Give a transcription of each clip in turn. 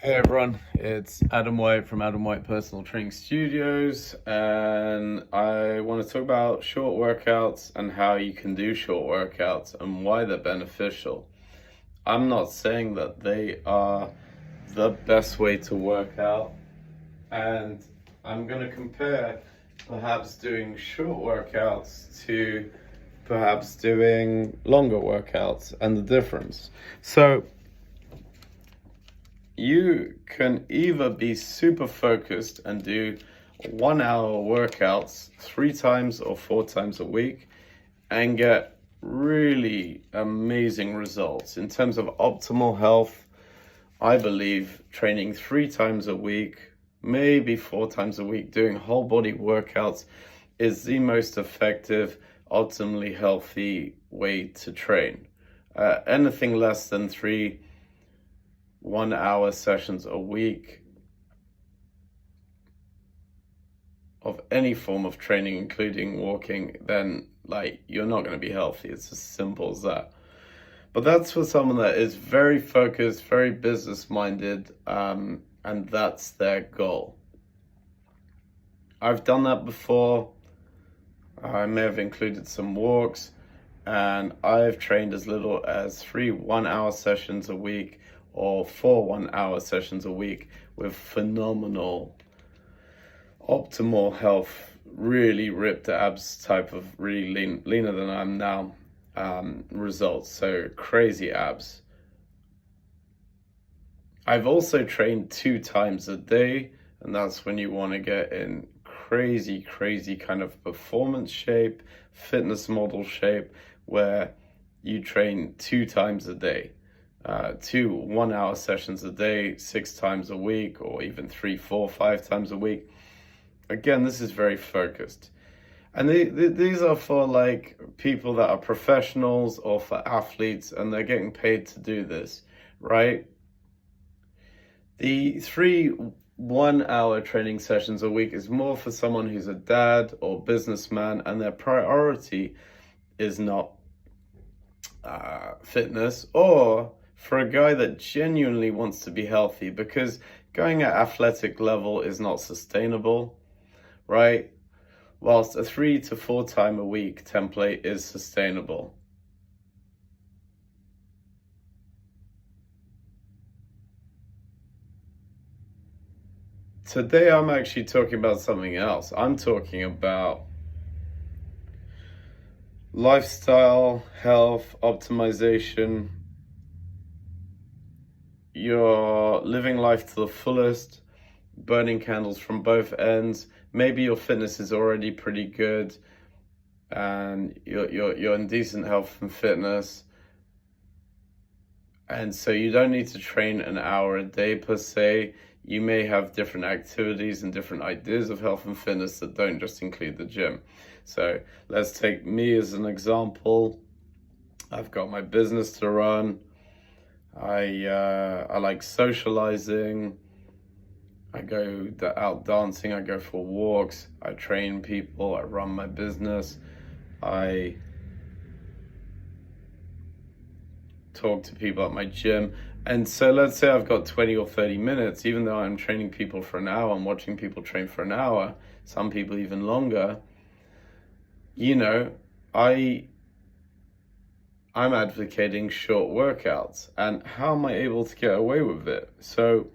Hey everyone, it's Adam White from Adam White Personal Training Studios, and I want to talk about short workouts and how you can do short workouts and why they're beneficial. I'm not saying that they are the best way to work out, and I'm going to compare perhaps doing short workouts to perhaps doing longer workouts and the difference. So, you can either be super focused and do 1 hour workouts 3 times or 4 times a week and get really amazing results. In terms of optimal health, I believe training 3 times a week, maybe 4 times a week, doing whole body workouts is the most effective, optimally healthy way to train. Anything less than 3 1 hour sessions a week of any form of training, including walking, then you're not going to be healthy. It's as simple as that. But that's for someone that is very focused, very business minded, and that's their goal. I've done that before. I may have included some walks, and I've trained as little as 3 1 hour sessions a week or 4 1 hour sessions a week with phenomenal, optimal health, really ripped abs type of really leaner than I am now results. So crazy abs. I've also trained 2 times a day, and that's when you want to get in crazy kind of performance shape, fitness model shape, where you train 2 times a day. 2 1 hour sessions a day, 6 times a week, or even 3, 4, 5 times a week. Again, this is very focused. And these are for people that are professionals or for athletes, and they're getting paid to do this, right? The 3 1 hour training sessions a week is more for someone who's a dad or businessman, and their priority is not fitness, or for a guy that genuinely wants to be healthy, because going at athletic level is not sustainable, right? Whilst a 3 to 4 time a week template is sustainable. Today I'm actually talking about something else. I'm talking about lifestyle, health, optimization. You're living life to the fullest, burning candles from both ends. Maybe your fitness is already pretty good and you're in decent health and fitness. And so you don't need to train an hour a day per se. You may have different activities and different ideas of health and fitness that don't just include the gym. So let's take me as an example. I've got my business to run. I like socializing. I go out dancing. I go for walks. I train people. I run my business. I talk to people at my gym. And so let's say I've got 20 or 30 minutes, even though I'm training people for an hour, I'm watching people train for an hour, some people even longer. I'm advocating short workouts. And how am I able to get away with it? So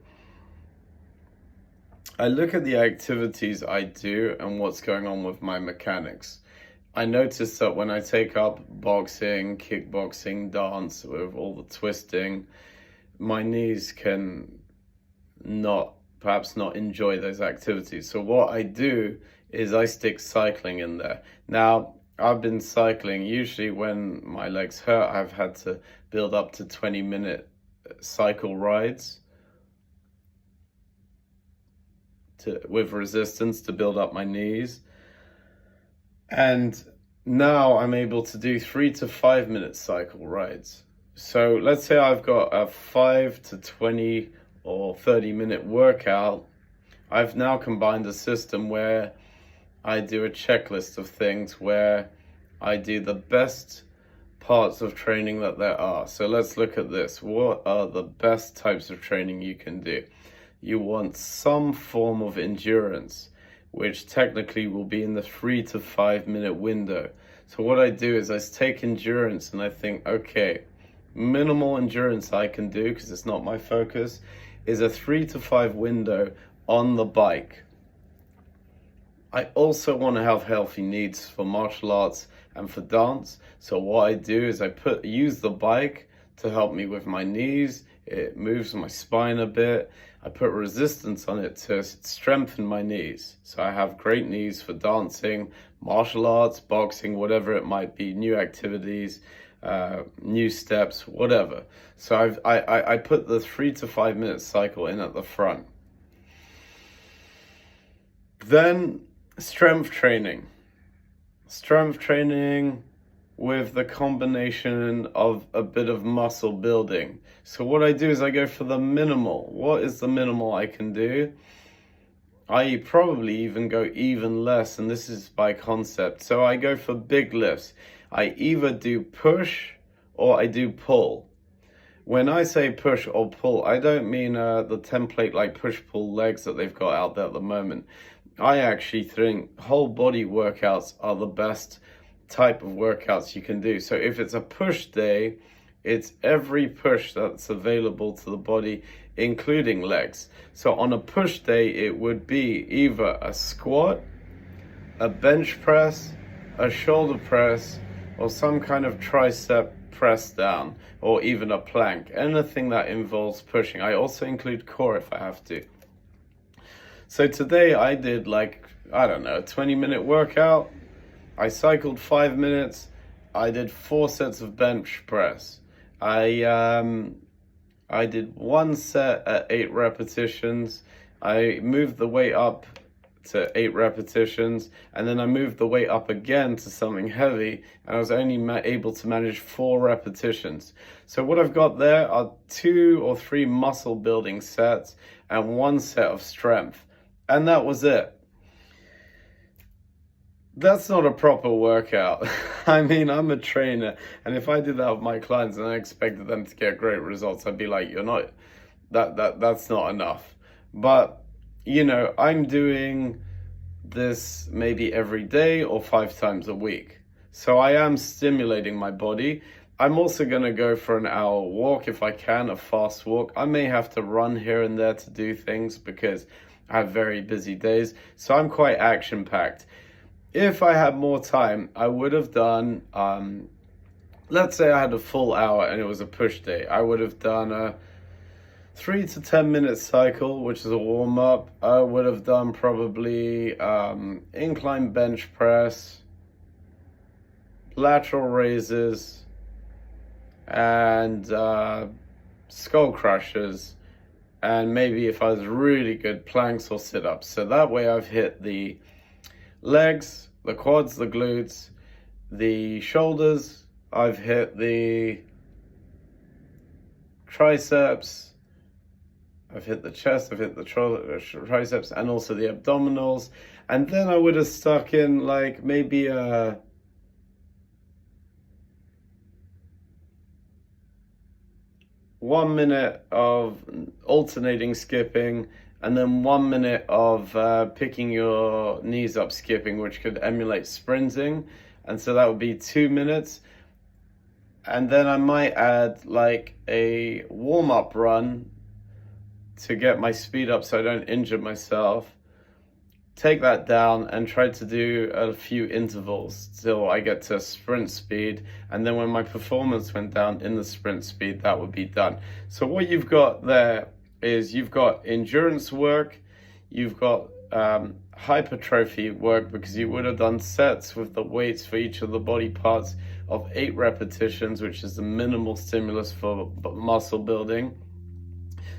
I look at the activities I do and what's going on with my mechanics. I notice that when I take up boxing, kickboxing, dance with all the twisting, my knees can perhaps not enjoy those activities. So what I do is I stick cycling in there. Now, I've been cycling. Usually when my legs hurt, I've had to build up to 20-minute cycle rides with resistance to build up my knees. And now I'm able to do 3 to 5 minute cycle rides. So let's say I've got a 5 to 20 or 30-minute workout. I've now combined a system where I do a checklist of things, where I do the best parts of training that there are. So let's look at this. What are the best types of training you can do? You want some form of endurance, which technically will be in the 3 to 5 minute window. So what I do is I take endurance and I think, okay, minimal endurance I can do, because it's not my focus, is a 3 to 5 window on the bike. I also want to have healthy knees for martial arts and for dance. So what I do is I use the bike to help me with my knees. It moves my spine a bit. I put resistance on it to strengthen my knees. So I have great knees for dancing, martial arts, boxing, whatever it might be, new activities, new steps, whatever. So I put the 3 to 5 minute cycle in at the front. Then strength training with the combination of a bit of muscle building. So what I do is I go for the minimal. What is the minimal I can do? I probably even go even less, and this is by concept. So I go for big lifts. I either do push or I do pull. When I say push or pull, I don't mean the template like push-pull legs that they've got out there at the moment. I actually think whole body workouts are the best type of workouts you can do. So if it's a push day, it's every push that's available to the body, including legs. So on a push day, it would be either a squat, a bench press, a shoulder press, or some kind of tricep press down, or even a plank. Anything that involves pushing. I also include core if I have to. So today I did a 20-minute workout. I cycled 5 minutes. I did 4 sets of bench press. I did 1 set at 8 repetitions. I moved the weight up to 8 repetitions, and then I moved the weight up again to something heavy, and I was only able to manage 4 repetitions. So what I've got there are 2 or 3 muscle building sets and 1 set of strength. And that was it. That's not a proper workout. I mean, I'm a trainer, and if I did that with my clients and I expected them to get great results, I'd be like, that's not enough. But, I'm doing this maybe every day or 5 times a week. So I am stimulating my body. I'm also going to go for an hour walk if I can, a fast walk. I may have to run here and there to do things because I have very busy days, so I'm quite action-packed. If I had more time, I would have done, let's say I had a full hour and it was a push day. I would have done a 3 to 10 minute cycle, which is a warm-up. I would have done probably incline bench press, lateral raises, and skull crushers. And maybe if I was really good, planks or sit-ups. So that way I've hit the legs, the quads, the glutes, the shoulders. I've hit the triceps. I've hit the chest. I've hit the triceps and also the abdominals. And then I would have stuck in maybe a 1 minute of alternating skipping, and then 1 minute of picking your knees up skipping, which could emulate sprinting. And so that would be 2 minutes. And then I might add a warm-up run to get my speed up so I don't injure myself. Take that down and try to do a few intervals till I get to sprint speed. And then when my performance went down in the sprint speed, that would be done. So what you've got there is you've got endurance work, you've got hypertrophy work, because you would have done sets with the weights for each of the body parts of 8 repetitions, which is the minimal stimulus for muscle building.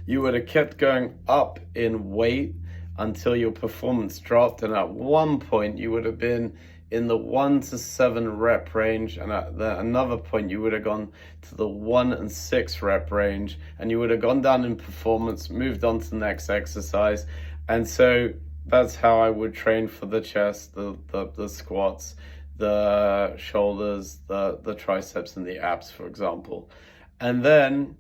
You would have kept going up in weight until your performance dropped, and at one point you would have been in the 1 to 7 rep range, and at another point you would have gone to the 1 and 6 rep range, and you would have gone down in performance, moved on to the next exercise. And so that's how I would train for the chest, the squats, the shoulders, the triceps, and the abs, for example. And then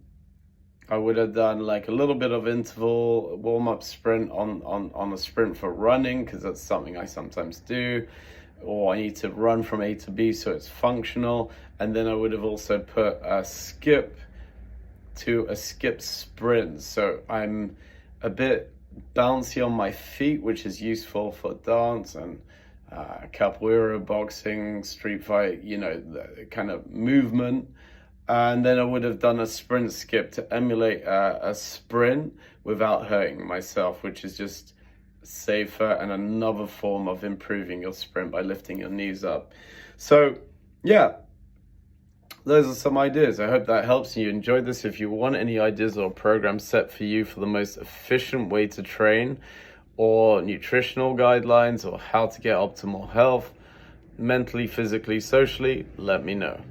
I would have done like a little bit of interval warm-up sprint on a sprint for running, because that's something I sometimes do, or I need to run from A to B so it's functional. And then I would have also put a skip to a skip sprint, so I'm a bit bouncy on my feet, which is useful for dance and capoeira, boxing, street fight, the kind of movement. And then I would have done a sprint skip to emulate a sprint without hurting myself, which is just safer and another form of improving your sprint by lifting your knees up. So, yeah, those are some ideas. I hope that helps you. Enjoyed this. If you want any ideas or programs set for you for the most efficient way to train, or nutritional guidelines, or how to get optimal health, mentally, physically, socially, let me know.